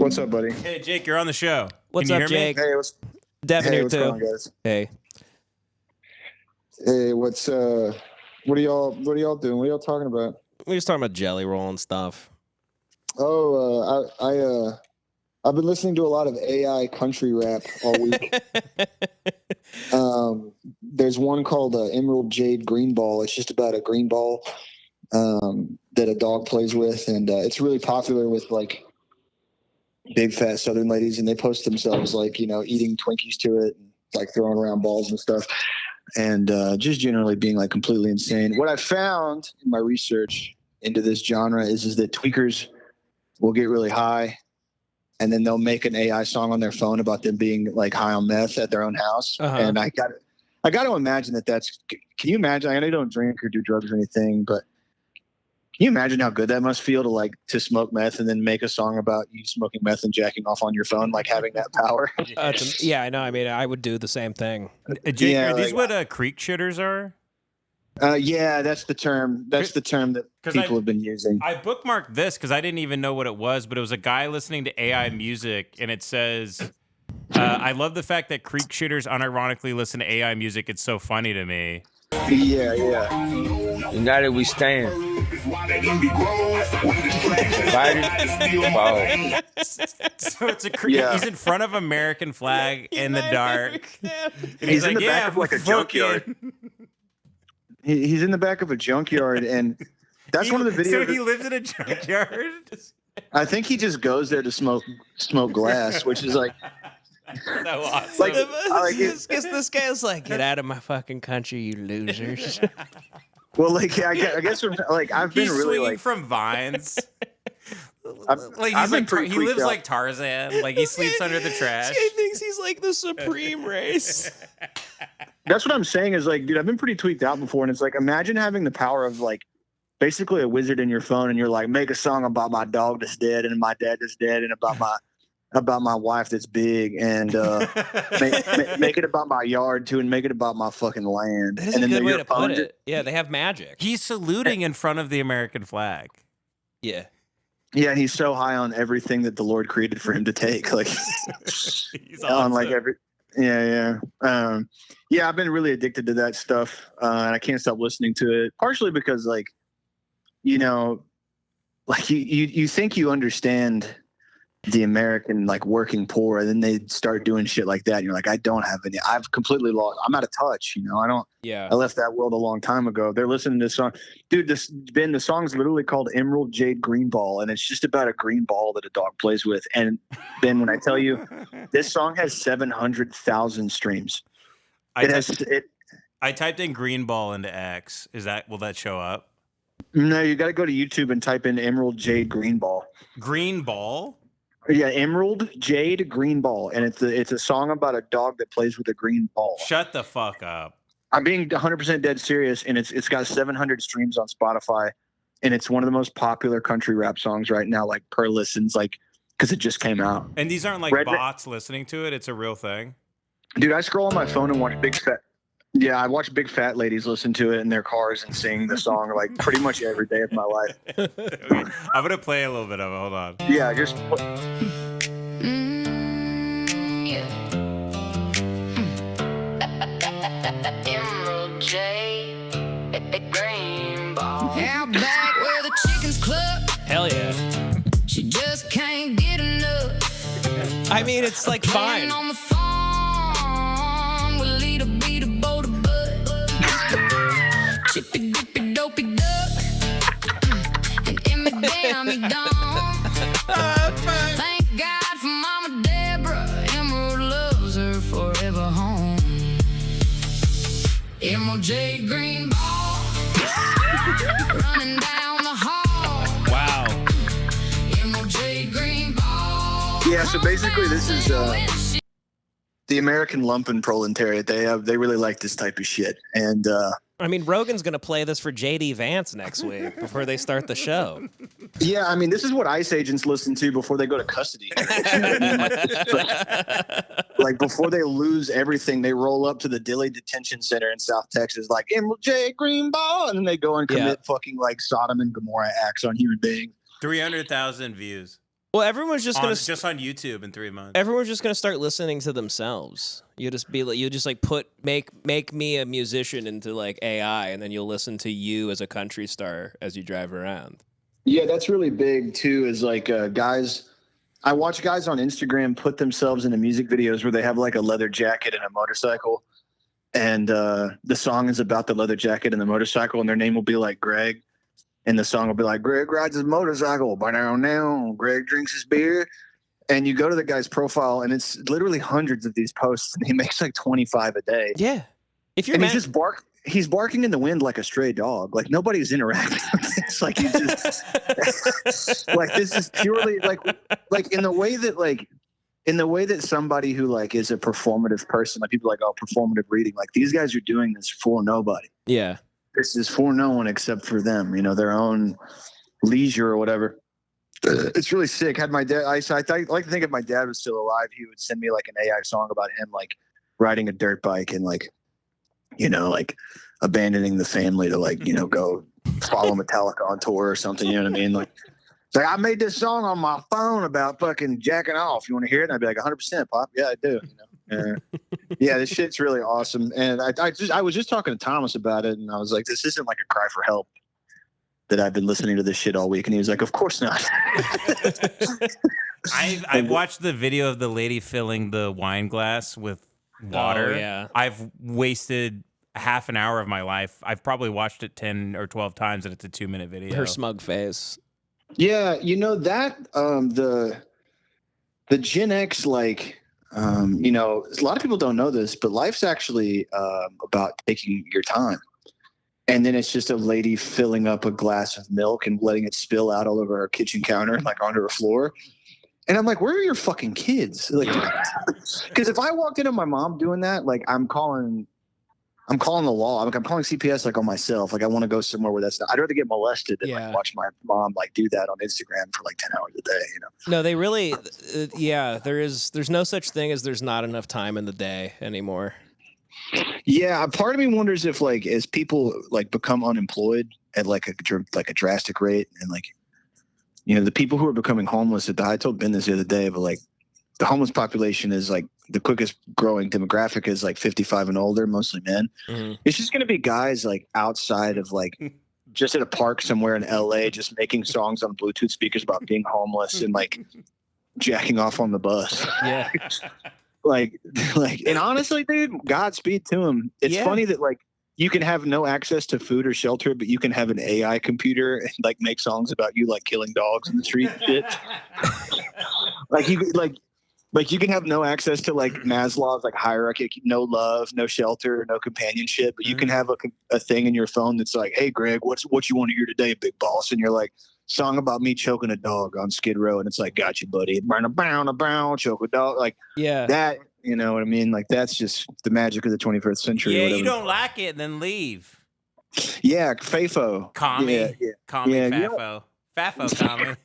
What's up, buddy? Hey, Jake, you're on the show. What's Can you up, hear me? Jake? Hey, what's Devin here what's too. going on, guys? Hey. Hey, what are y'all doing? What are y'all talking about? We're just talking about Jelly Roll and stuff. Oh, I've been listening to a lot of AI country rap all week. There's one called Emerald Jade Green Ball. It's just about a green ball that a dog plays with, and it's really popular with like big fat Southern ladies, and they post themselves like, you know, eating Twinkies to it, and, like throwing around balls and stuff, and just generally being like completely insane. What I found in my research into this genre is that tweakers will get really high, and then they'll make an AI song on their phone about them being like high on meth at their own house. And I got to imagine that's. Can you imagine? I know you don't drink or do drugs or anything, but can you imagine how good that must feel to smoke meth and then make a song about you smoking meth and jacking off on your phone, like having that power? Yeah, I know. I mean, I would do the same thing. Jake, are these what creek shitters are? Yeah, that's the term. That's the term that people have been using. I bookmarked this because I didn't even know what it was, but it was a guy listening to AI music, and it says, I love the fact that creek shitters unironically listen to AI music. It's so funny to me. Yeah. United we stand. So it's a creek. Yeah. He's in front of American flag in the dark. And He's in like, the back of like a junkyard. He's in the back of a junkyard, and that's one of the videos. So he lives in a junkyard? I think he just goes there to smoke glass, which is like so awesome. This guy's like, get out of my fucking country, you losers. Well, like I guess like I've been He's really swinging like from vines. I've been pretty he lives tweaked out. like Tarzan. Like he sleeps under the trash. He thinks he's like the supreme race. That's what I'm saying is like, dude, I've been pretty tweaked out before, and it's like, imagine having the power of like basically a wizard in your phone, and you're like, make a song about my dog that's dead and my dad that's dead and about my wife that's big, and make it about my yard too, and make it about my fucking land. That is and a then good way to put it. Yeah, they have magic. He's saluting in front of the American flag. Yeah. Yeah, and he's so high on everything that the Lord created for him to take. Like He's on awesome. like every yeah. I've been really addicted to that stuff, and I can't stop listening to it. Partially because, like, you know, like you think you understand the American like working poor, and then they start doing shit like that, and you're like, I don't have any. I've completely lost. I'm out of touch. You know, I don't. Yeah. I left that world a long time ago. They're listening to this song, dude. The song's literally called Emerald Jade Green Ball, and it's just about a green ball that a dog plays with. And Ben, when I tell you, this song has 700,000 streams. I typed in green ball into X. Will that show up? No, you got to go to YouTube and type in Emerald Jade Green Ball. Green ball? Yeah, Emerald Jade Green Ball, and it's a song about a dog that plays with a green ball. Shut the fuck up. I'm being 100% dead serious, and it's got 700 streams on Spotify, and it's one of the most popular country rap songs right now, like per listens, like because it just came out. And these aren't like bots listening to it. It's a real thing. Dude, I scroll on my phone and watch I watch big fat ladies listen to it in their cars and sing the song like pretty much every day of my life. Okay, I'm gonna play a little bit of it. Hold on. Yeah, just. Emerald J, green ball. Out back where the chickens cluck. Hell yeah. She just can't get enough. I mean, it's like fine. On the farm, we'll eat a beat a boat of butt. Chippy dippy dopey duck. And Emmy damn me gone. Thank God for Mama Deborah. Emerald loves her forever home. Emerald J green ball. Running down the hall. Wow. Emerald J green ball. Yeah, so basically this is the American lumpen proletariat. They really like this type of shit, and I mean, Rogan's going to play this for J.D. Vance next week before they start the show. yeah, I mean, this is what ICE agents listen to before they go to custody. You know what I mean? Like before they lose everything, they roll up to the Dilley Detention Center in South Texas, like Emerald J Green Ball, and then they go and commit fucking like Sodom and Gomorrah acts on human beings. 300,000 views. Well, everyone's just gonna just on YouTube in 3 months. everyone's just gonna start listening to themselves. You just make me a musician into like AI, and then you'll listen to you as a country star as you drive around. Yeah, that's really big too. Is like guys. I watch guys on Instagram put themselves into music videos where they have like a leather jacket and a motorcycle, and the song is about the leather jacket and the motorcycle, and their name will be like Greg. And the song will be like, Greg rides his motorcycle. Now, Greg drinks his beer. And you go to the guy's profile, and it's literally hundreds of these posts. And he makes like 25 a day. Yeah. If you're and he's barking in the wind like a stray dog. Like nobody's interacting. It's like he's just like this is purely like in the way that somebody who like is a performative person, like people are like, oh, performative reading. Like these guys are doing this for nobody. Yeah. This is for no one except for them, their own leisure or whatever. It's really sick. Had my dad, I like to think if my dad was still alive, he would send me like an AI song about him, like riding a dirt bike and like, like abandoning the family to like, go follow Metallica on tour or something. You know what I mean? Like, it's like, I made this song on my phone about fucking jacking off. You want to hear it? And I'd be like, 100%, Pop. Yeah, I do. Yeah, this shit's really awesome. And I was just talking to Thomas about it, and I was like, this isn't like a cry for help that I've been listening to this shit all week. And he was like, of course not. I've watched the video of the lady filling the wine glass with water. Oh, yeah. I've wasted half an hour of my life. I've probably watched it 10 or 12 times, and it's a 2-minute video. Her smug face. Yeah, that the Gen X, like, a lot of people don't know this, but life's actually about taking your time. And then it's just a lady filling up a glass of milk and letting it spill out all over her kitchen counter, like onto her floor. And I'm like, where are your fucking kids? Like, because if I walked into my mom doing that, like I'm calling the law. I'm calling CPS like on myself. Like I want to go somewhere where that's not. I'd rather get molested than like watch my mom like do that on Instagram for like 10 hours a day. No, they really. There's no such thing as there's not enough time in the day anymore. Yeah, part of me wonders if like as people like become unemployed at like a drastic rate, and like the people who are becoming homeless I told Ben this the other day, but like the homeless population is like the quickest growing demographic is like 55 and older, mostly men. Mm-hmm. It's just going to be guys like outside of like just at a park somewhere in LA, just making songs on Bluetooth speakers about being homeless and like jacking off on the bus. Yeah. like, and honestly, dude, Godspeed to him. It's funny that like you can have no access to food or shelter, but you can have an AI computer and like make songs about you like killing dogs in the street and shit. Like you can have no access to like Maslow's like hierarchy, no love, no shelter, no companionship, but you can have a thing in your phone that's like, hey Greg, what you want to hear today, big boss? And you're like, song about me choking a dog on Skid Row, and it's like, got you, buddy. Brown, choke a dog. Like that, you know what I mean? Like that's just the magic of the 21st century. Yeah, you don't like it, then leave. Yeah, Fafo. Commie. Yeah. Commie, Fafo. Fafo, Commie.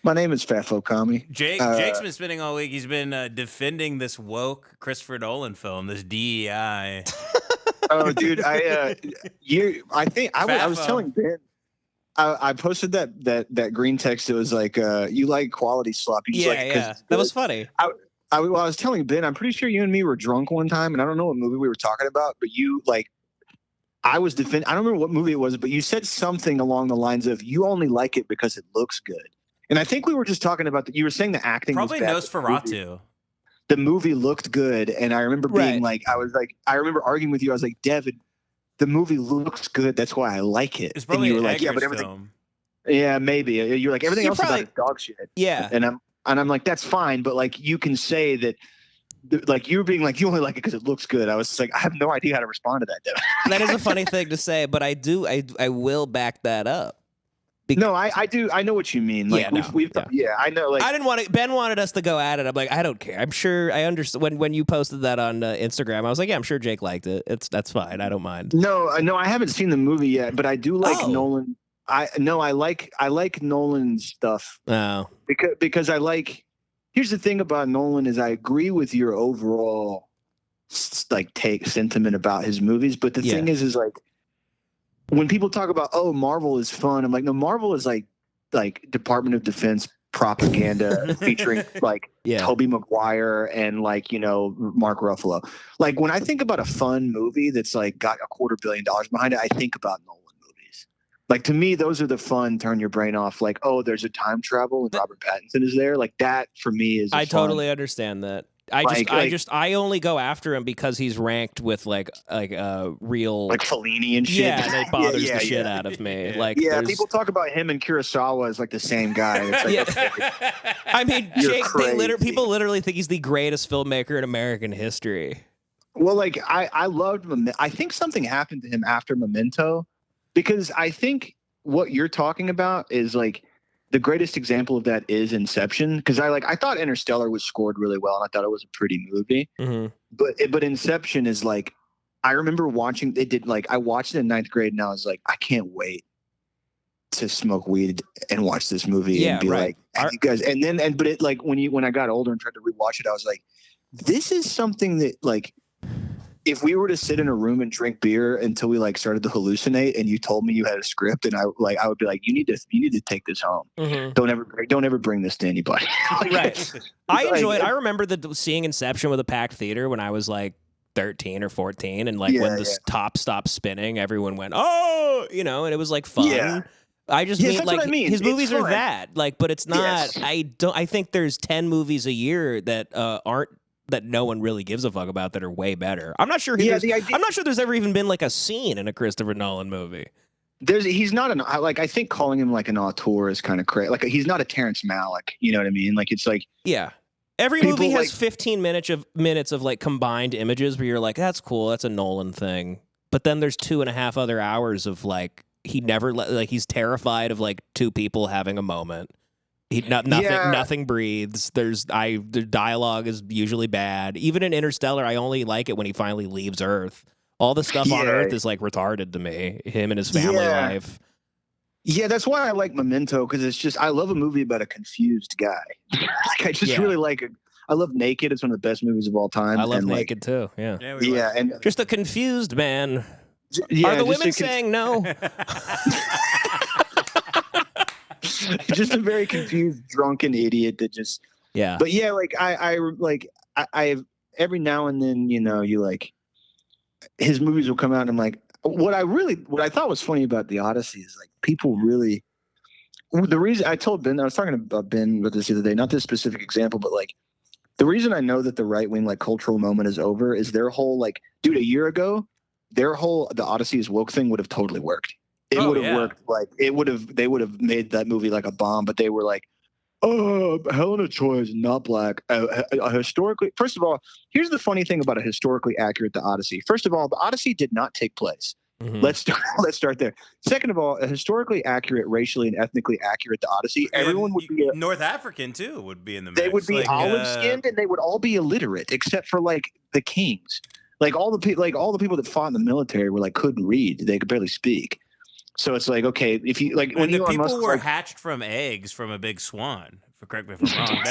My name is Fafo Commie. Jake's been spending all week. He's been defending this woke Christopher Nolan film, this DEI. Oh, dude, I was telling Ben. I posted that green text. It was like, you like quality slop. Yeah. That was funny. I was telling Ben, I'm pretty sure you and me were drunk one time, and I don't know what movie we were talking about, but you like, I don't remember what movie it was, but you said something along the lines of, you only like it because it looks good. And I think we were just talking about you were saying the acting probably was bad. Nosferatu. The movie looked good, and I remember being I remember arguing with you. I was like, Devin, the movie looks good. That's why I like it. It's probably and you were like, yeah, but everything. Film. Yeah, maybe. You're like, everything else about it is dog shit. Yeah. And I'm like, that's fine, but like you can say that. Like you were being like, you only like it because it looks good. I was just like, I have no idea how to respond to that, Devin. That is a funny thing to say, but I will back that up. No, I do. I know what you mean. Like I know. Like I didn't want to. Ben wanted us to go at it. I'm like, I don't care. I'm sure I understand. When you posted that on Instagram, I was like, yeah, I'm sure Jake liked it. That's fine. I don't mind. No, I haven't seen the movie yet, but I do like Nolan. I like Nolan's stuff. Oh, because I like. Here's the thing about Nolan is I agree with your overall like sentiment about his movies, but the thing is like. When people talk about, Marvel is fun, I'm like, no, Marvel is like Department of Defense propaganda featuring like Yeah. Tobey Maguire and like, you know, Mark Ruffalo. Like when I think about a fun movie that's like got $250 million behind it, I think about Nolan movies. Like to me, those are the fun, turn your brain off. Like, oh, there's a time travel and Robert Pattinson is there. Like that for me is I fun. totally understand that. I only go after him because he's ranked with like real like Fellini and shit. Yeah, and it bothers the shit out of me. Like, people talk about him and Kurosawa as like the same guy. It's like, okay, I mean, you're Jake, crazy. people literally think he's the greatest filmmaker in American history. Well, like I loved I think something happened to him after Memento, because I think what you're talking about is like the greatest example of that is Inception. Because I thought Interstellar was scored really well, and I thought it was a pretty movie. Mm-hmm. But Inception is like, I remember watching it. Did like I watched it in 9th grade, and I was like, I can't wait to smoke weed and watch this movie and be like, you guys. But it like when I got older and tried to rewatch it, I was like, this is something that like, if we were to sit in a room and drink beer until we like started to hallucinate, and you told me you had a script, and I would be like, you need to take this home. Mm-hmm. Don't ever bring this to anybody. Right. I enjoyed. I remember seeing Inception with a packed theater when I was like 13 or 14, and like when the top stopped spinning, everyone went, oh, you know, and it was like fun. Yeah. I just mean like his movies are fun. that like, but it's not. Yes. I think there's 10 movies a year that aren't. That no one really gives a fuck about that are way better. I'm not sure. I'm not sure there's ever even been like a scene in a Christopher Nolan movie. He's not I think calling him like an auteur is kind of crazy. Like he's not a Terrence Malick. You know what I mean? Like it's like every movie has 15 minutes of like combined images where you're like, that's cool, that's a Nolan thing. But then there's 2.5 other hours of like he's terrified of like two people having a moment. Nothing breathes. The dialogue is usually bad. Even in Interstellar, I only like it when he finally leaves Earth. All the stuff on Earth is like retarded to me. Him and his family life. Yeah, that's why I like Memento, because it's just I love a movie about a confused guy. Like I just really like it. I love Naked. It's one of the best movies of all time. I love Naked too. Yeah. And just a confused man. Yeah, are the women saying no? Just a very confused, drunken idiot that just But yeah, like I every now and then, you know, you like his movies will come out, and I'm like, what I thought was funny about the Odyssey is like people really. The reason I told Ben, I was talking about Ben with this the other day, not this specific example, but like the reason I know that the right wing like cultural moment is over is their whole like, dude, a year ago, the Odyssey is woke thing would have totally worked. It would have worked. Like they would have made that movie like a bomb, but they were like, oh, Helena Troy is not black. Historically, first of all, here's the funny thing about a historically accurate The Odyssey. First of all, The Odyssey did not take place. Mm-hmm. Let's start there. Second of all, a historically accurate, racially and ethnically accurate The Odyssey, everyone would be North African too would be in the mix. They would be like, olive skinned, and they would all be illiterate except for like the kings. Like all the people that fought in the military were like couldn't read. They could barely speak. So it's like, okay, if you like when the Elon people Musk were like, hatched from eggs from a big swan. Correct me if I'm wrong.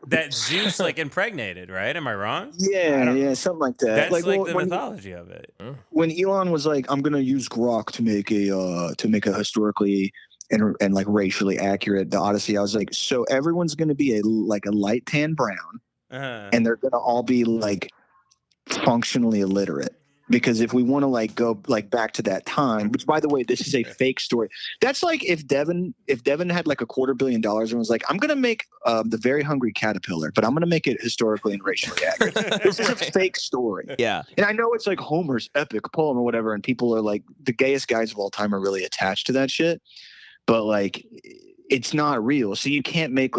That Zeus like impregnated, right? Am I wrong? Yeah, something like that. That's like well, the mythology of it. When Elon was like, I'm gonna use grok to make a historically and like racially accurate The Odyssey, I was like, so everyone's gonna be a light tan brown, and they're gonna all be like functionally illiterate. Because if we want to like go like back to that time, which by the way, this is a fake story. That's like if Devin had like $250 million and was like, I'm gonna make The Very Hungry Caterpillar, but I'm gonna make it historically and racially accurate. This is a fake story. Yeah. And I know it's like Homer's epic poem or whatever, and people are like, the gayest guys of all time are really attached to that shit. But like, it's not real. So you can't make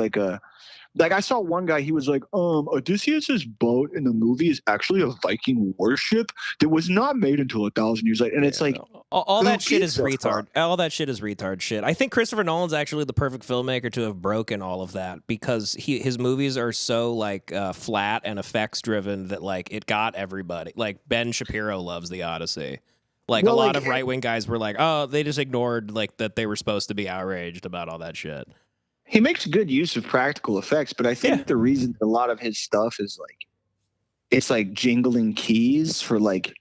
like I saw one guy, he was like, Odysseus's boat in the movie is actually a Viking warship that was not made until 1,000 years later. And it's like, all that shit is retard. All that shit is retard shit. I think Christopher Nolan's actually the perfect filmmaker to have broken all of that, because his movies are so like flat and effects driven that like it got everybody. Like Ben Shapiro loves The Odyssey. Like a lot of right wing guys were like, oh, they just ignored like that they were supposed to be outraged about all that shit. He makes good use of practical effects, but I think the reason a lot of his stuff is like, it's like jingling keys for like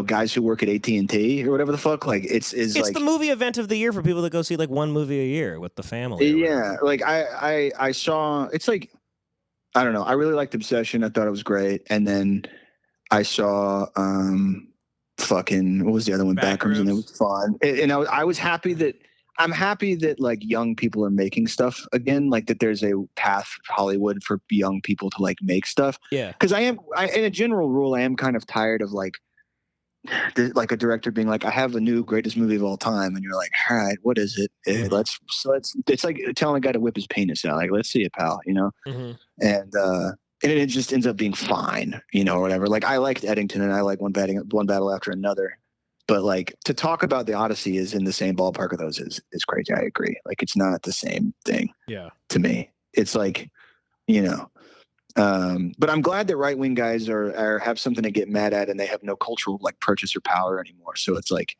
guys who work at AT&T or whatever the fuck. Like it's like the movie event of the year for people that go see like one movie a year with the family. Yeah, like I saw. It's like I don't know. I really liked Obsession. I thought it was great. And then I saw fucking what was the other one? Backrooms, and it was fun. And I was happy that I'm happy that like young people are making stuff again. Like that there's a path for Hollywood for young people to like make stuff. Yeah. Because in a general rule, I am kind of tired of like a director being like, I have a new greatest movie of all time, and you're like, all right, what is it? Let's it's like telling a guy to whip his penis out. Like, let's see it, pal. Mm-hmm. And it just ends up being fine, or whatever. Like I liked Eddington, and I like One Battle After Another. But like to talk about the Odyssey is in the same ballpark of those is crazy. I agree. Like it's not the same thing. Yeah. To me, it's like, but I'm glad that right wing guys are have something to get mad at, and they have no cultural like purchaser power anymore. So it's like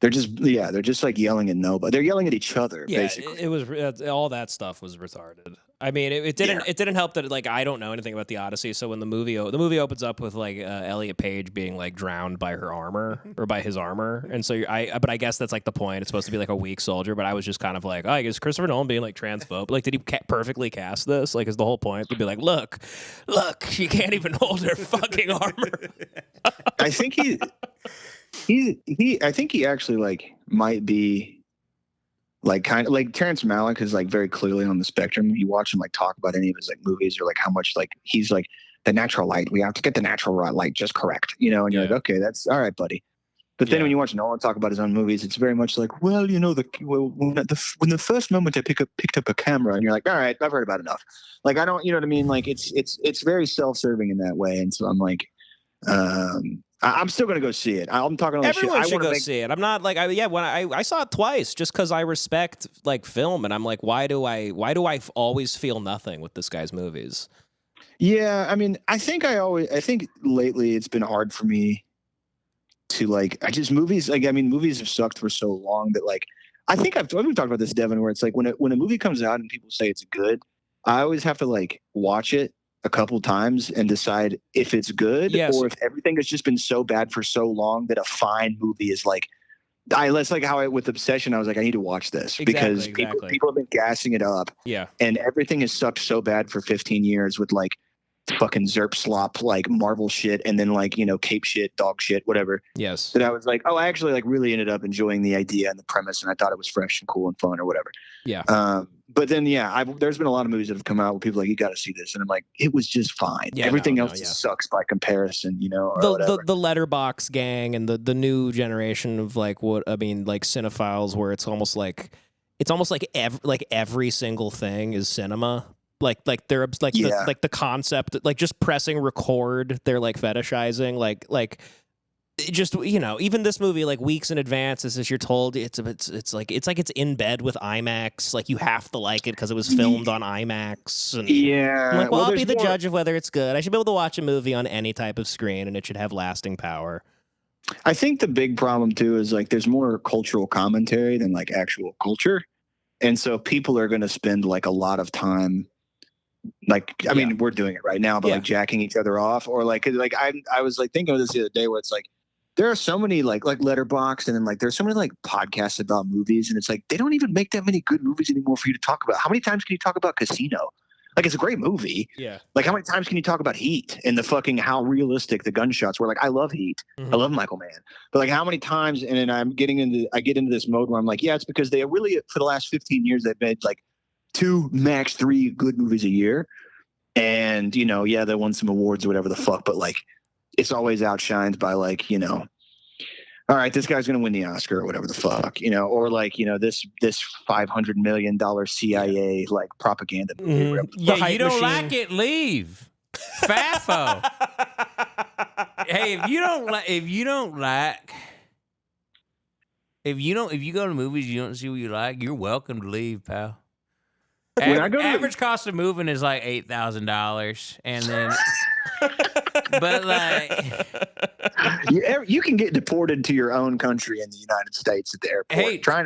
they're just like yelling at nobody. They're yelling at each other. Yeah, basically. it was all that stuff was retarded. I mean, it didn't help that like I don't know anything about the Odyssey. So when the movie opens up with like Elliot Page being like drowned by her armor or by his armor, and so but I guess that's like the point. It's supposed to be like a weak soldier, but I was just kind of like, oh, I guess Christopher Nolan being like transphobe. Like, did he perfectly cast this? Like, is the whole point to be like, look, she can't even hold her fucking armor. I think I think he actually like might be. Like kind of like Terrence Malick is like very clearly on the spectrum. You watch him like talk about any of his like movies or like how much like he's like the natural light. We have to get the natural light just correct, and you're like, okay, that's all right, buddy. But then when you watch Nolan talk about his own movies, it's very much like, well, when the first moment I picked up a camera, and you're like, all right, I've heard about enough. Like I don't, you know what I mean? Like it's very self-serving in that way, and so I'm like, I'm still gonna go see it. I'm talking all this shit. Everyone should go see it. I'm not like when I saw it twice just because I respect like film, and I'm like, why do I always feel nothing with this guy's movies? Yeah, I mean, I think lately it's been hard for me to like. Movies have sucked for so long that like I think we've talked about this, Devin, where it's like when a movie comes out and people say it's good, I always have to like watch it a couple times and decide if it's good or if everything has just been so bad for so long that a fine movie is like, that's like how with Obsession, I was like, I need to watch this because people have been gassing it up. Yeah. And everything has sucked so bad for 15 years with like fucking Zerp slop, like Marvel shit. And then like, Cape shit, dog shit, whatever. Yes. That I was like, oh, I actually like really ended up enjoying the idea and the premise. And I thought it was fresh and cool and fun or whatever. Yeah. But then, there's been a lot of movies that have come out where people are like, you got to see this. And I'm like, it was just fine. Yeah, everything else just sucks by comparison, or the Letterbox gang and the new generation of like cinephiles where it's almost like every single thing is cinema. Like they're like the concept, like just pressing record, they're like fetishizing, like just even this movie like weeks in advance as you're told it's in bed with IMAX, like you have to like it because it was filmed on IMAX, and I'm like, well, I'll be the judge of whether it's good. I should be able to watch a movie on any type of screen and it should have lasting power. I think the big problem too is like there's more cultural commentary than like actual culture, and so people are going to spend like a lot of time like I mean we're doing it right now, but like jacking each other off or like I was like thinking of this the other day where it's like there are so many like Letterboxd and then like there's so many like podcasts about movies, and it's like they don't even make that many good movies anymore for you to talk about. How many times can you talk about Casino? Like it's a great movie. Yeah. Like how many times can you talk about Heat and the fucking how realistic the gunshots were? Like I love Heat. I love Michael Mann. But like how many times and then I get into this mode where I'm like, yeah, it's because they really for the last 15 years they've made like 2 max 3 good movies a year. And they won some awards or whatever the fuck, but like it's always outshined by like, all right, this guy's going to win the Oscar or whatever the fuck, or like, this $500 million CIA like propaganda movie. Yeah, you don't like it, leave. Fafo. Hey, if you go to movies, you don't see what you like, you're welcome to leave, pal. Average cost of moving is like $8,000, and then, but like, you can get deported to your own country in the United States at the airport. Hey, try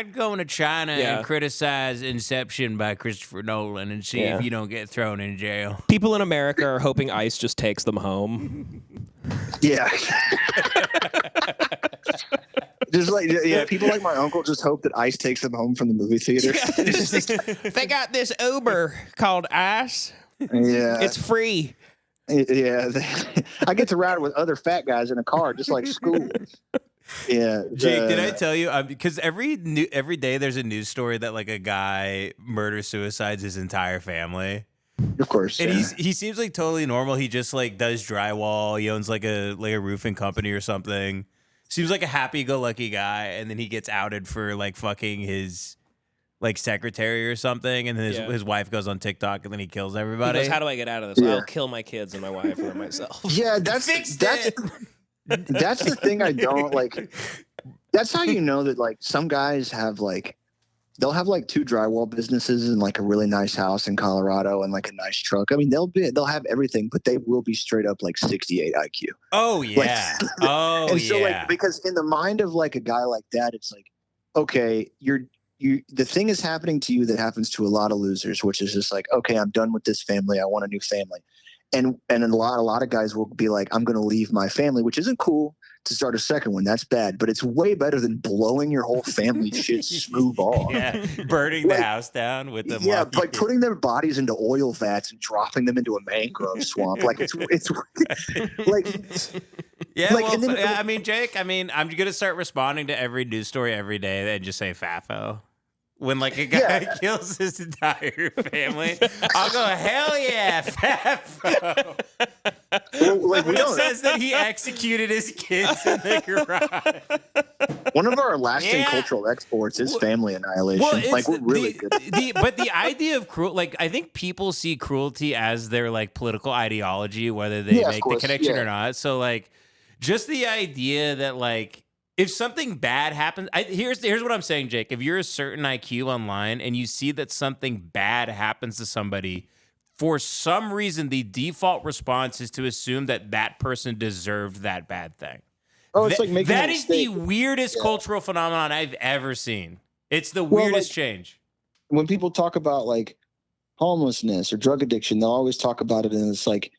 going to China and criticize Inception by Christopher Nolan and see if you don't get thrown in jail. People in America are hoping ICE just takes them home. Yeah. Just like, yeah, people like my uncle just hope that Ice takes them home from the movie theater. They got this Uber called Ice. Yeah. It's free. Yeah. I get to ride with other fat guys in a car, just like school. Yeah. Jake, did I tell you? Because every day there's a news story that like a guy suicides his entire family. Of course. And he seems like totally normal. He just like does drywall. He owns like a roofing company or something. Seems like a happy-go-lucky guy, and then he gets outed for like fucking his like secretary or something, and then his wife goes on TikTok, and then he kills everybody. He goes, how do I get out of this? I'll kill my kids and my wife or myself. Yeah, that's the thing I don't like. That's how you know that like some guys have like they'll have like 2 drywall businesses and like a really nice house in Colorado and like a nice truck. I mean, they'll have everything, but they will be straight up like 68 IQ. Oh yeah. Like, and so like, because in the mind of like a guy like that, it's like, okay, the thing is happening to you that happens to a lot of losers, which is just like, okay, I'm done with this family. I want a new family. And a lot of guys will be like, I'm going to leave my family, which isn't cool to start a second one. That's bad, but it's way better than blowing your whole family shit smooth off. Yeah, burning the house down with them. Yeah, like putting their bodies into oil vats and dropping them into a mangrove swamp. Like it's like yeah. like, Well, then, I mean, Jake. I mean, I'm gonna start responding to every news story every day and just say FAFO. When like a guy kills his entire family, I'll go, hell yeah, FAFO. Like, it says that he executed his kids in the garage. One of our lasting cultural exports is family annihilation. Well, like we're really good. But the idea of like I think people see cruelty as their like political ideology, whether they make the connection or not. So like, just the idea that like, if something bad happens, here's what I'm saying, Jake. If you're a certain IQ online and you see that something bad happens to somebody, for some reason, the default response is to assume that that person deserved that bad thing. Oh, it's like making that is the weirdest cultural phenomenon I've ever seen. It's the weirdest change. When people talk about like homelessness or drug addiction, they'll always talk about it, and it's like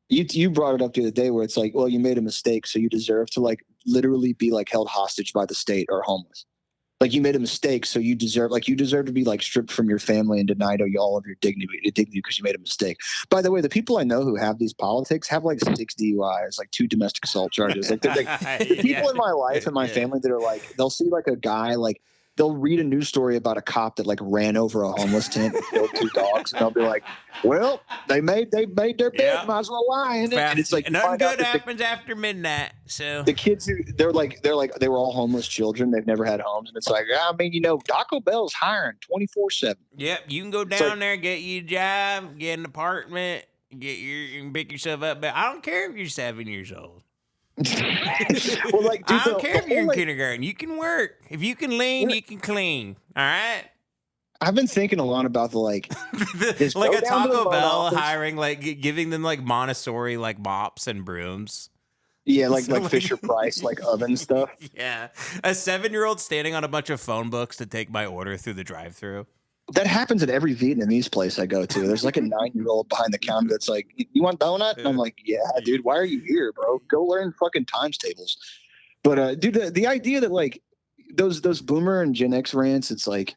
you brought it up the other day, where it's like, well, you made a mistake, so you deserve to like literally be like held hostage by the state or homeless. Like you made a mistake, so you deserve to be like stripped from your family and denied all of your dignity because you made a mistake. By the way, the people I know who have these politics have like 6 DUIs, like 2 domestic assault charges. Like the people in my life and my family that are like, they'll see like a guy, like they'll read a news story about a cop that like ran over a homeless tent and killed 2 dogs, and they'll be like, well, they made their bed, might as well lie in it. And it's like nothing good happens after midnight. So the kids they were all homeless children. They've never had homes, and it's like, I mean, Taco Bell's hiring 24/7. Yep, you can go down there, get you a job, get an apartment, you can pick yourself up. But I don't care if you're 7 years old. Well, like, dude, I don't care if you're in kindergarten. You can work. If you can lean, you can clean. All right. I've been thinking a lot about the like, like a Taco Bell hiring, like giving them like Montessori like mops and brooms. Yeah, like Fisher Price, like oven stuff. Yeah, a 7-year-old standing on a bunch of phone books to take my order through the drive-thru. That happens at every Vietnamese place I go to. There's like a 9-year-old behind the counter that's like, you want donut? And I'm like, yeah, dude, why are you here, bro? Go learn fucking times tables. But dude, the idea that like those boomer and Gen X rants, it's like,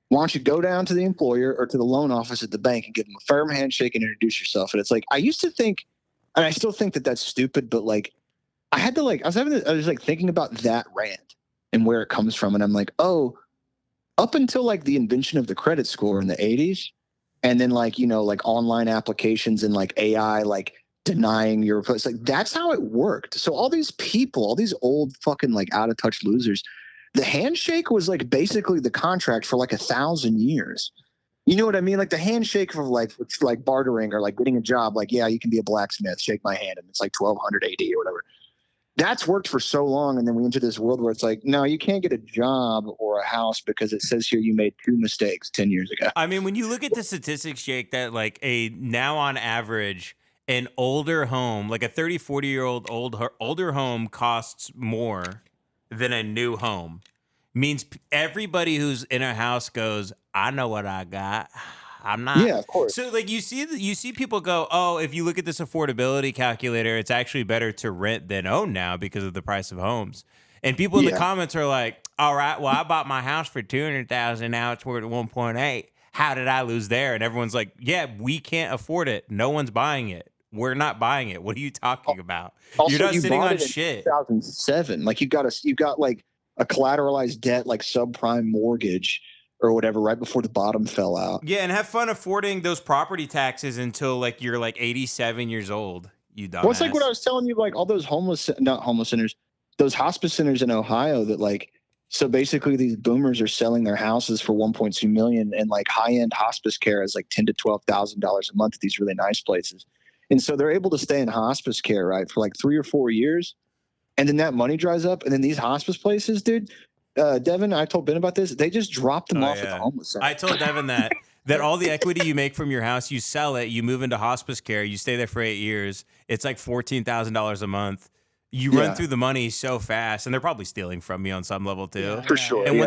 why don't you go down to the employer or to the loan office at the bank and give them a firm handshake and introduce yourself? And it's like, I used to think, and I still think that that's stupid, but like, I was like thinking about that rant and where it comes from. And I'm like, oh, up until like the invention of the credit score in the 80s, and then like, like online applications and like AI, like denying your request, like that's how it worked. So all these people, all these old fucking like out of touch losers, the handshake was like basically the contract for like 1,000 years. You know what I mean? Like the handshake for like bartering or like getting a job, like, yeah, you can be a blacksmith, shake my hand. And it's like 1200 AD or whatever. That's worked for so long, and then we enter this world where it's like, no, you can't get a job or a house because it says here you made 2 mistakes 10 years ago. I mean, when you look at the statistics, Jake, that like now on average, an older home, like a 30, 40-year-old older home costs more than a new home, means everybody who's in a house goes, I know what I got. I'm not. Yeah, of course. So like you see people go, oh, if you look at this affordability calculator, it's actually better to rent than own now because of the price of homes. And people in the comments are like, all right, well, I bought my house for $200,000. Now it's worth 1.8. How did I lose there? And everyone's like, yeah, we can't afford it. No one's buying it. We're not buying it. What are you talking about? Also, You're not you sitting bought on it in shit. 2007. Like you got like a collateralized debt, like subprime mortgage or whatever, right before the bottom fell out. Yeah, and have fun affording those property taxes until like you're like 87 years old. You dumbass. Well, it's like what I was telling you, like all those not homeless centers, those hospice centers in Ohio that like, so basically these boomers are selling their houses for 1.2 million, and like high-end hospice care is like $10,000 to $12,000 a month at these really nice places. And so they're able to stay in hospice care, right, for like 3 or 4 years. And then that money dries up. And then these hospice places, dude, Devin, I told Ben about this. They just drop them off at the homeless center. I told Devin that all the equity you make from your house, you sell it, you move into hospice care, you stay there for 8 years. It's like $14,000 a month. You run through the money so fast, and they're probably stealing from you on some level too. For sure. And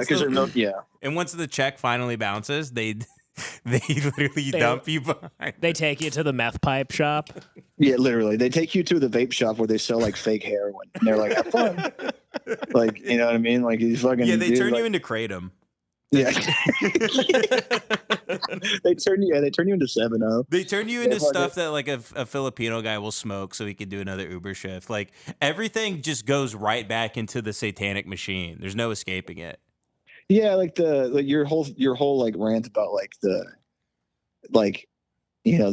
And once the check finally bounces, they literally dump you behind. They take you to the meth pipe shop. Yeah, literally. They take you to the vape shop where they sell like fake heroin. And they're like, have fun. Like, you know what I mean? Like these fucking they turn you into Kratom. Yeah. they turn you into 7-0. They turn you into stuff that like a Filipino guy will smoke so he can do another Uber shift. Like everything just goes right back into the satanic machine. There's no escaping it. Yeah, like your whole like rant about like the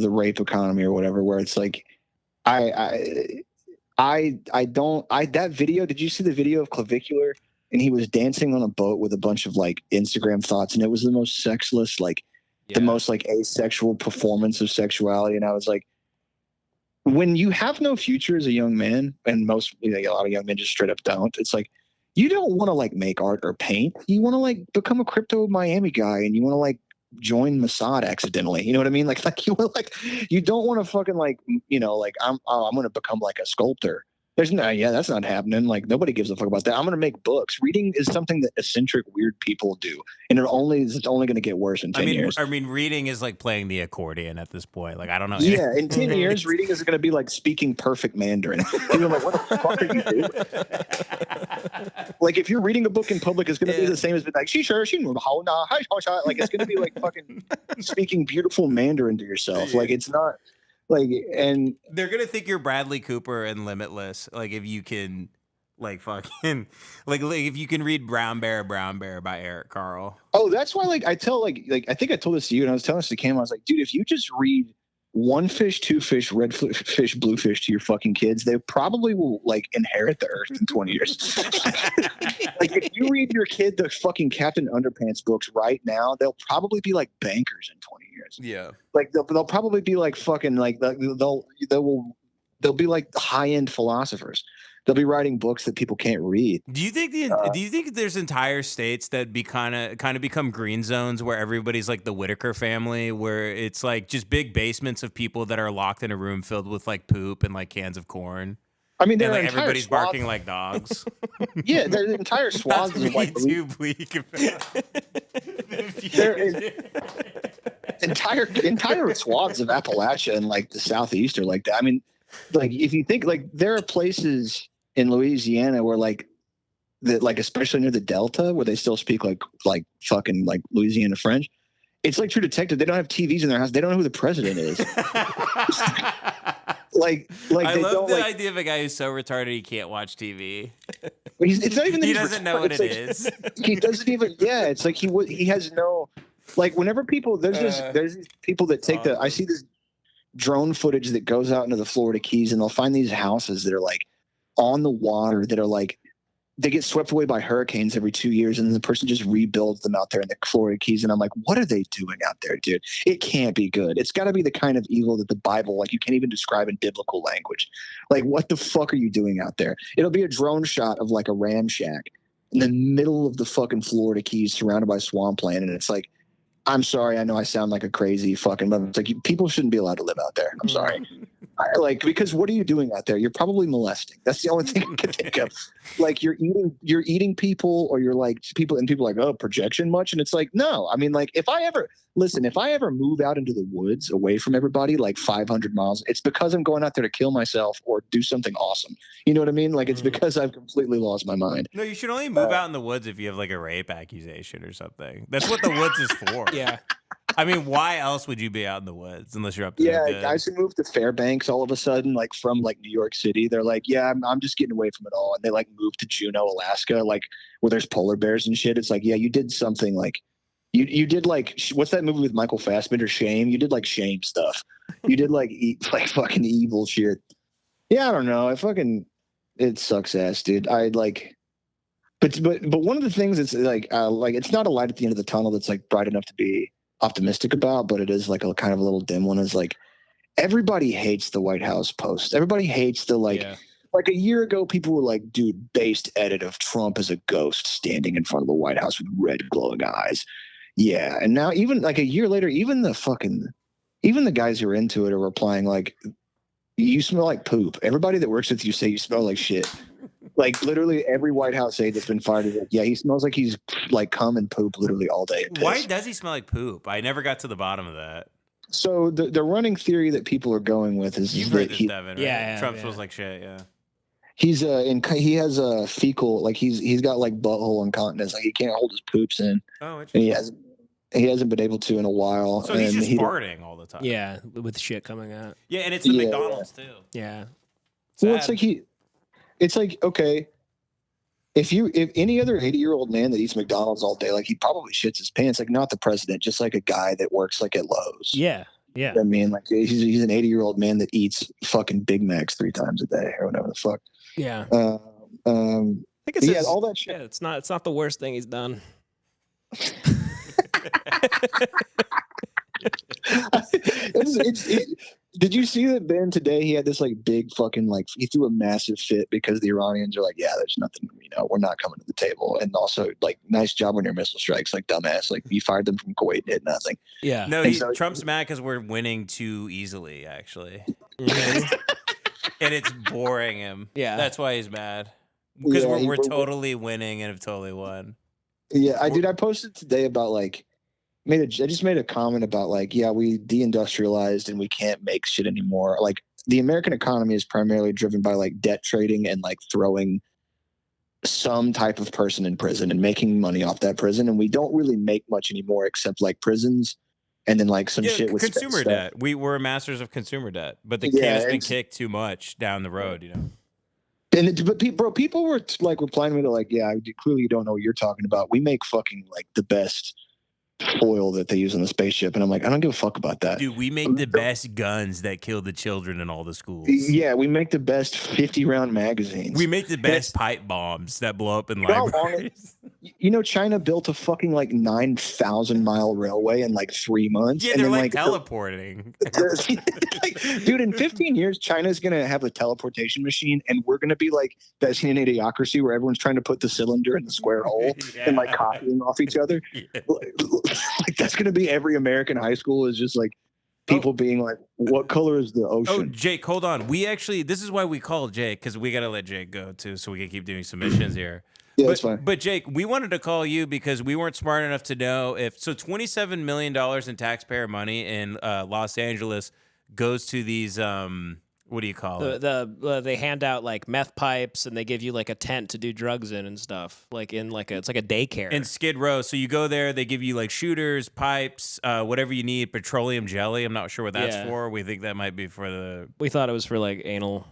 rape economy or whatever, where it's like that video, did you see the video of Clavicular? And he was dancing on a boat with a bunch of like Instagram thoughts, and it was the most sexless, the most like asexual performance of sexuality. And I was like, when you have no future as a young man, and a lot of young men just straight up don't, it's like, you don't want to like make art or paint. You want to like become a crypto Miami guy, and you want to like join Mossad accidentally. You know what I mean? Like you don't want to fucking like, I'm going to become like a sculptor. That's not happening. Like nobody gives a fuck about that. I'm going to make books. Reading is something that eccentric, weird people do, and it's only going to to get worse in 10 years. I mean, reading is like playing the accordion at this point. Like I don't know. Yeah, in 10 years, reading is going to be like speaking perfect Mandarin. People are like, what the fuck are you doing? Like if you're reading a book in public, it's going to be the same as like like it's going to be like fucking speaking beautiful Mandarin to yourself. Like it's not. Like, and they're gonna think you're Bradley Cooper and Limitless. Like if you can, like fucking, like if you can read Brown Bear by Eric Carle. Oh, that's why. Like I tell, like I think I told this to you, and I was telling this to Cam. I was like, dude, if you just read one fish, two fish, red fish, blue fish to your fucking kids, they probably will like inherit the earth in 20 years. Like if you read your kid the fucking Captain Underpants books right now, they'll probably be like bankers in 20 years. Yeah. Like they'll probably be like fucking like they'll be like high-end philosophers. They'll be writing books that people can't read. Do you think there's entire states that kind of become green zones where everybody's like the Whitaker family, where it's like just big basements of people that are locked in a room filled with like poop and like cans of corn? I mean, and, like, everybody's barking like dogs. Yeah, the entire swaths of like too bleak. entire swaths of Appalachia and like the Southeast are like that. I mean, like if you think like there are places in Louisiana where like especially near the Delta where they still speak like fucking like Louisiana French. It's like True Detective. They don't have TVs in their house. They don't know who the president is. I love the idea of a guy who's so retarded he can't watch TV. It's not even that he doesn't know what it is. He doesn't even. Yeah, it's like he has no. Like whenever people there's these people that take I see this drone footage that goes out into the Florida Keys, and they'll find these houses that are like on the water that are like they get swept away by hurricanes every 2 years, and then the person just rebuilds them out there in the Florida Keys. And I'm like, what are they doing out there, dude? It can't be good. It's got to be the kind of evil that the Bible, like, you can't even describe in biblical language. Like, what the fuck are you doing out there? It'll be a drone shot of like a ram shack in the middle of the fucking Florida Keys, surrounded by swampland, and it's like, I'm sorry, I know I sound like a crazy fucking, but it's like people shouldn't be allowed to live out there. I'm sorry. Because what are you doing out there? You're probably molesting. That's the only thing I can think of. Like you're eating people, or you're like people are like, oh, projection much? And it's like, no. I mean, like if I ever move out into the woods away from everybody, like 500 miles, it's because I'm going out there to kill myself or do something awesome. You know what I mean? Like it's because I've completely lost my mind. No, you should only move out in the woods if you have like a rape accusation or something. That's what the woods is for. Yeah. I mean, why else would you be out in the woods unless you're up to no good? Guys who move to Fairbanks all of a sudden, like from like New York City, they're like, yeah, I'm just getting away from it all. And they like move to Juneau, Alaska, like where there's polar bears and shit. It's like, yeah, you did something like you did like, what's that movie with Michael Fassbender, Shame? You did like Shame stuff. You did like fucking evil shit. Yeah, I don't know. It sucks ass, dude. But one of the things that's like it's not a light at the end of the tunnel that's like bright enough to be optimistic about, but it is like a kind of a little dim one, is like everybody hates the White House post. Everybody hates the like a year ago people were like, dude, based edit of Trump as a ghost standing in front of the White House with red glowing eyes. Yeah. And now even like a year later, even the guys who are into it are replying like, you smell like poop. Everybody that works with you say you smell like shit. Like literally every White House aide that's been fired is like, yeah, he smells like he's like cum and poop literally all day. Why does he smell like poop? I never got to the bottom of that. So the running theory that people are going with is You've heard this, Devin, right? Yeah, Trump smells like shit. Yeah. He's he has a fecal, like he's got like butthole incontinence, like he can't hold his poops in. Oh, interesting. And he hasn't been able to in a while. So he's just farting all the time. Yeah, with shit coming out. Yeah, and it's the McDonald's too. Yeah. Well, it's like okay, if any other 80-year-old man that eats McDonald's all day, like he probably shits his pants. Like not the president, just like a guy that works like at Lowe's. Yeah. Yeah. I mean, like he's an 80-year-old man that eats fucking Big Macs 3 times a day or whatever the fuck. Yeah. I think it's all that shit. Yeah, it's not the worst thing he's done. Did you see that Ben today? He had this like big fucking like he threw a massive fit because the Iranians are like, yeah, there's nothing, we're not coming to the table, and also like, nice job on your missile strikes, like dumbass, like you fired them from Kuwait and did nothing. Yeah, no, Trump's mad because we're winning too easily, actually, and it's boring him. Yeah, that's why he's mad because we're totally winning and have totally won. Yeah, I posted today about like. I just made a comment about like, yeah, we deindustrialized and we can't make shit anymore. Like the American economy is primarily driven by like debt trading and like throwing some type of person in prison and making money off that prison. And we don't really make much anymore except like prisons and then like some shit with consumer debt. We were masters of consumer debt, but the can has been kicked too much down the road, But people were like replying to me, they're like, yeah, clearly you don't know what you're talking about. We make fucking like the best foil that they use on the spaceship, and I'm like, I don't give a fuck about that. Dude, we make the best guns that kill the children in all the schools. Yeah, we make the best 50-round magazines. We make the best pipe bombs that blow up in libraries. China built a fucking like 9,000-mile railway in like 3 months. Yeah, they're like teleporting. Dude, in 15 years, China's gonna have a teleportation machine, and we're gonna be like that scene in Idiocracy where everyone's trying to put the cylinder in the square hole and like copying off each other. Yeah. Like that's gonna be every American high school is just like people being like, what color is the ocean? Oh, Jake, hold on. This is why we call Jake, because we gotta let Jake go too, so we can keep doing submissions here. Yeah, that's fine. But Jake, we wanted to call you because we weren't smart enough to know if $27 million in taxpayer money in Los Angeles goes to these what do you call it? They hand out like meth pipes and they give you like a tent to do drugs in and stuff. Like in like it's like a daycare. In Skid Row. So you go there, they give you like shooters, pipes, whatever you need, petroleum jelly. I'm not sure what that's for. We think that might be for the. We thought it was for like anal.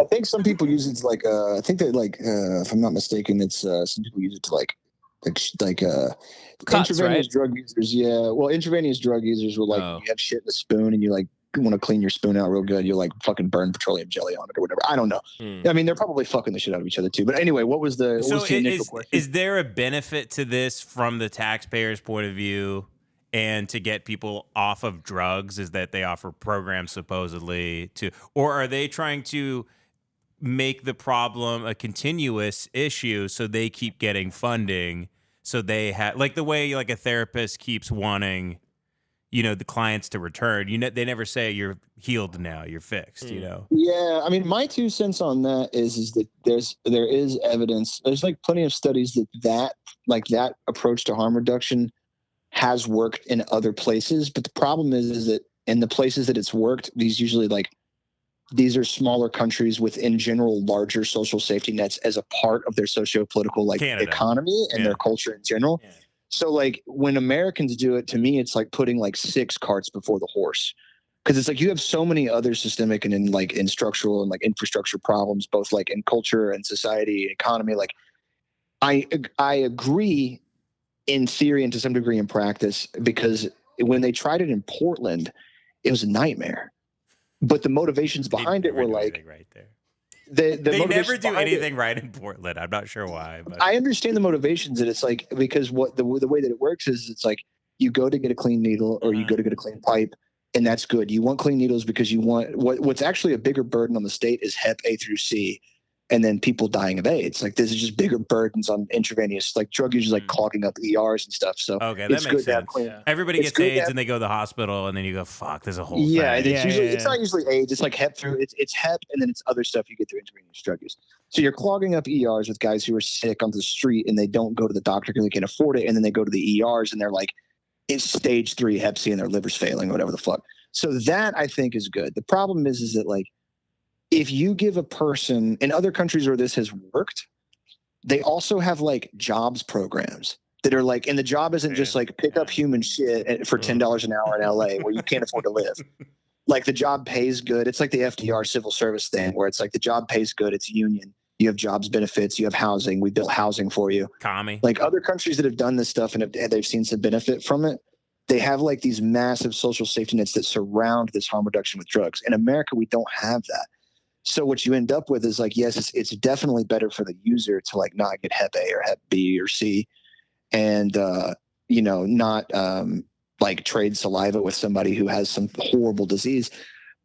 I think some people use it to like I think that like if I'm not mistaken, it's some people use it to like cuts, intravenous drug users. Yeah, well, intravenous drug users will like you have shit in a spoon and you like want to clean your spoon out real good. You like fucking burn petroleum jelly on it or whatever. I don't know. I mean, they're probably fucking the shit out of each other too. But anyway, what was the initial question? Is there a benefit to this from the taxpayer's point of view? And to get people off of drugs, is that they offer programs supposedly to, or are they trying to make the problem a continuous issue so they keep getting funding? So they have, like the way like a therapist keeps wanting, the clients to return. They never say you're healed now, you're fixed. Yeah, I mean, my 2 cents on that is that there is evidence. There's like plenty of studies that approach to harm reduction has worked in other places, but the problem is that in the places that it's worked, these are smaller countries with, in general, larger social safety nets as a part of their socio-political economy and their culture in general. Yeah. So like when Americans do it, to me, it's like putting like 6 carts before the horse, because it's like you have so many other systemic and in structural and like infrastructure problems, both like in culture and society, economy. Like I agree in theory and to some degree in practice, because when they tried it in Portland, it was a nightmare. But the motivations behind it were like right there. They never do anything right in Portland. I'm not sure why, but I understand the motivations, and it's like, because what the way that it works is it's like you go to get a clean needle or you go to get a clean pipe, and that's good. You want clean needles because you want what's actually a bigger burden on the state is Hep A through C, and then people dying of AIDS. Like this is just bigger burdens on intravenous, like drug users like clogging up ERs and stuff. So okay, that makes sense. Everybody gets AIDS and they go to the hospital, and then you go, fuck, there's a whole thing. It's not usually AIDS. It's like Hep through it's Hep, and then it's other stuff you get through intravenous drug use. So you're clogging up ERs with guys who are sick on the street, and they don't go to the doctor because they can't afford it, and then they go to the ERs and they're like, it's stage 3 Hep C and their liver's failing, or whatever the fuck. So that I think is good. The problem is that like, if you give a person in other countries where this has worked, they also have like jobs programs that are like, and the job isn't just like pick up human shit for $10 an hour in LA where you can't afford to live. Like the job pays good. It's like the FDR civil service thing where it's like the job pays good. It's union. You have jobs benefits. You have housing. We built housing for you. Commie. Like other countries that have done this stuff and they've seen some benefit from it, they have like these massive social safety nets that surround this harm reduction with drugs. In America, we don't have that. So what you end up with is like, yes, it's definitely better for the user to like not get Hep A or Hep B or C, and not like trade saliva with somebody who has some horrible disease,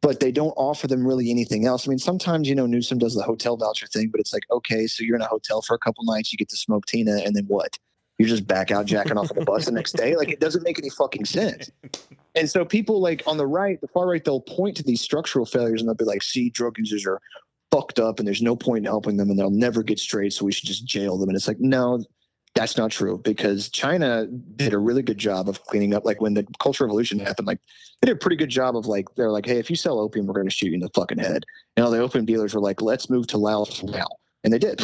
but they don't offer them really anything else. I mean, sometimes Newsom does the hotel voucher thing, but it's like, okay, so you're in a hotel for a couple nights, you get to smoke Tina, and then what? You're just back out jacking off on the bus the next day. Like it doesn't make any fucking sense. And so people like on the far right, they'll point to these structural failures and they'll be like, see, drug users are fucked up and there's no point in helping them and they'll never get straight. So we should just jail them. And it's like, no, that's not true, because China did a really good job of cleaning up. Like when the Cultural Revolution happened, like they did a pretty good job of like, they're like, hey, if you sell opium, we're going to shoot you in the fucking head. And all the opium dealers were like, let's move to Laos now. And they did.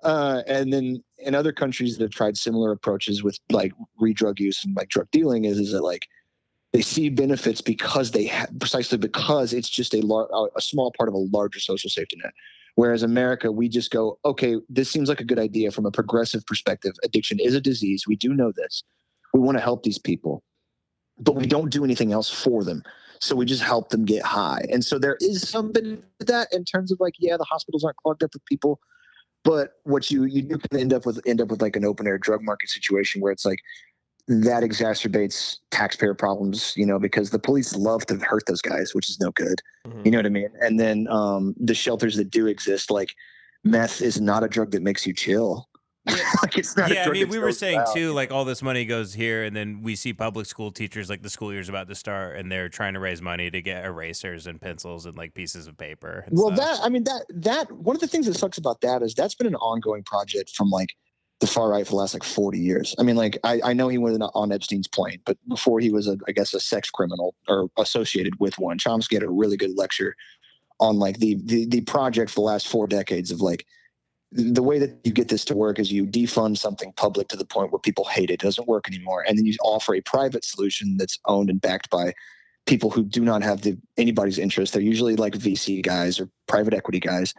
And then in other countries that have tried similar approaches with like re-drug use and like drug dealing is that like they see benefits because precisely because it's just a small part of a larger social safety net. Whereas America, we just go, okay, this seems like a good idea from a progressive perspective. Addiction is a disease. We do know this. We want to help these people, but we don't do anything else for them. So we just help them get high. And so there is some benefit to that in terms of like, yeah, the hospitals aren't clogged up with people. But what you do can end up with like an open air drug market situation where it's like that exacerbates taxpayer problems, because the police love to hurt those guys, which is no good. Mm-hmm. You know what I mean? And then the shelters that do exist, like meth is not a drug that makes you chill. Like it's not. Yeah, I mean, we were saying too, like all this money goes here, and then we see public school teachers, like the school year's about to start, and they're trying to raise money to get erasers and pencils and like pieces of paper. And stuff. that one of the things that sucks about that is that's been an ongoing project from like the far right for the last like 40 years. I mean, like I know he went on Epstein's plane, but before he was a sex criminal or associated with one. Chomsky had a really good lecture on like the project for the last 4 decades of like. The way that you get this to work is you defund something public to the point where people hate it. It doesn't work anymore. And then you offer a private solution that's owned and backed by people who do not have anybody's interest. They're usually like VC guys or private equity guys.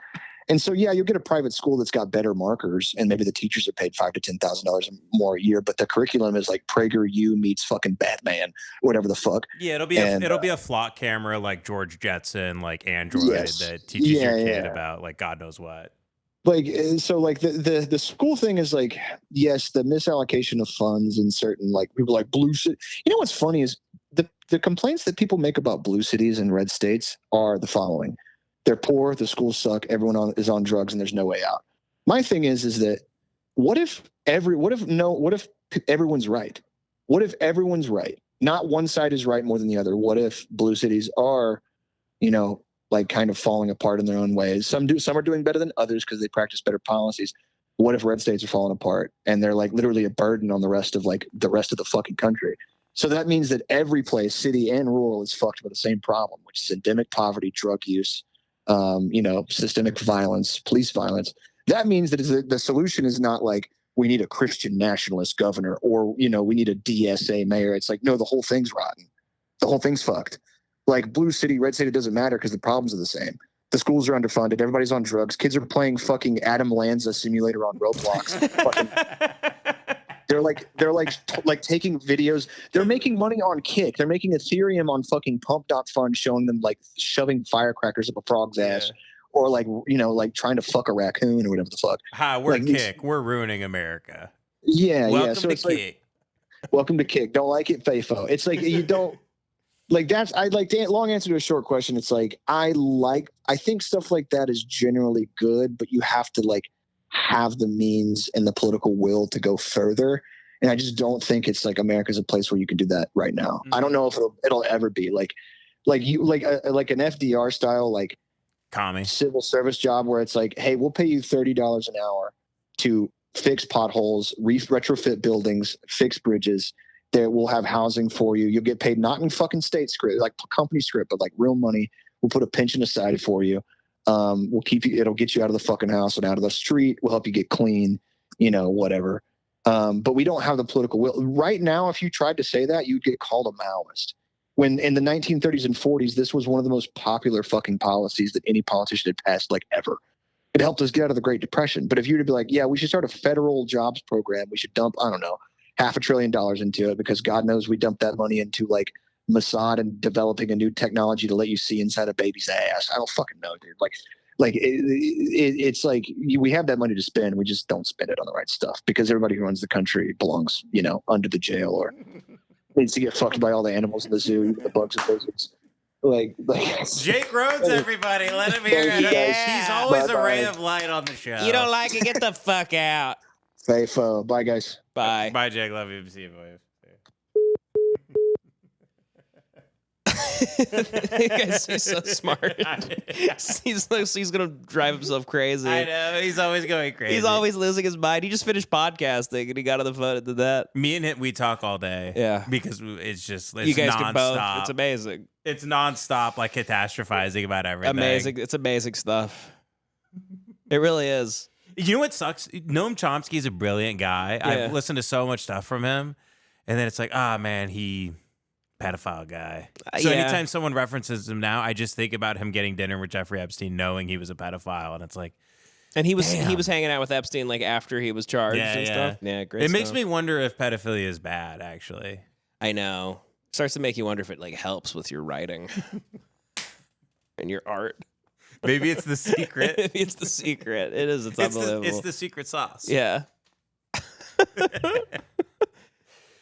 And so, yeah, you'll get a private school that's got better markers and maybe the teachers are paid $5,000 to $10,000 more a year, but the curriculum is like PragerU meets fucking Batman, whatever the fuck. Yeah, it'll be a flock camera like George Jetson, like Android that teaches your kid about like God knows what. Like, so like the school thing is like, yes, the misallocation of funds in certain like people like blue city. What's funny is the complaints that people make about blue cities and red states are the following. They're poor, the schools suck, everyone is on drugs, and there's no way out. My thing is that what if everyone's right? What if everyone's right not one side is right more than the other. What if blue cities are, you know, like kind of falling apart in their own ways? Some are doing better than others because they practice better policies. What if red states are falling apart and they're like literally a burden on the rest of the fucking country? So that means that every place, city and rural, is fucked with the same problem, which is endemic poverty, drug use, you know, systemic violence, police violence. That means that the solution is not like we need a Christian nationalist governor or, you know, we need a DSA mayor. It's like, no, the whole thing's rotten. The whole thing's fucked. Like blue city, red city, it doesn't matter because the problems are the same. The schools are underfunded. Everybody's on drugs. Kids are playing fucking Adam Lanza simulator on Roblox. They're like taking videos. They're making money on Kick. They're making Ethereum on fucking Pump.Fund, showing them like shoving firecrackers up a frog's ass, or like, you know, like trying to fuck a raccoon or whatever the fuck. Hi, we're like, Kick. We're ruining America. Yeah, welcome yeah. So to it's Kick. Like, welcome to Kick. Don't like it, FAFO. It's like you don't. Like that's I like the long answer to a short question. It's like I think stuff like that is generally good, but you have to like have the means and the political will to go further. And I just don't think it's like America's a place where you can do that right now. I don't know if it'll ever be like an FDR style like commie civil service job where it's like, hey, we'll pay you $30 an hour to fix potholes, retrofit buildings, fix bridges. There we'll have housing for you. You'll get paid not in fucking state script, like company script, but like real money. We'll put a pension aside for you. We'll keep you. It'll get you out of the fucking house and out of the street. We'll help you get clean. You know, whatever. But we don't have the political will right now. If you tried to say that, you'd get called a Maoist. When in the 1930s and 40s, this was one of the most popular fucking policies that any politician had passed, like ever. It helped us get out of the Great Depression. But if you were to be like, yeah, we should start a federal jobs program. We should dump, I don't know, $500 billion into it because God knows we dumped that money into like Mossad and developing a new technology to let you see inside a baby's ass. I don't fucking know, dude. It's like we have that money to spend. We just don't spend it on the right stuff because everybody who runs the country belongs, you know, under the jail or needs to get fucked by all the animals in the zoo, even the bugs and lizards. Like Jake Rhodes, everybody, let him hear it. Yeah. He's always a ray of light on the show. You don't like it? Get the fuck out. FAFO. Bye, guys. Bye. Bye, Jake. Love you. See you, boys. He's so smart. he's gonna drive himself crazy. I know, he's always going crazy. He's always losing his mind. He just finished podcasting and he got on the phone and did that. Me and him, we talk all day. Yeah, because it's you guys nonstop. can both. It's amazing. It's nonstop, like catastrophizing about everything. Amazing. It's amazing stuff. It really is. You know what sucks? Noam Chomsky's a brilliant guy. Yeah. I've listened to so much stuff from him, and then it's like, man, he pedophile guy. So anytime someone references him now, I just think about him getting dinner with Jeffrey Epstein, knowing he was a pedophile, and it's like, and he was hanging out with Epstein like after he was charged and stuff. Yeah, great. It makes me wonder if pedophilia is bad. Actually, I know. Starts to make you wonder if it like helps with your writing and your art. Maybe it's the secret. Maybe it's the secret. It is. It's unbelievable. It's the secret sauce. Yeah.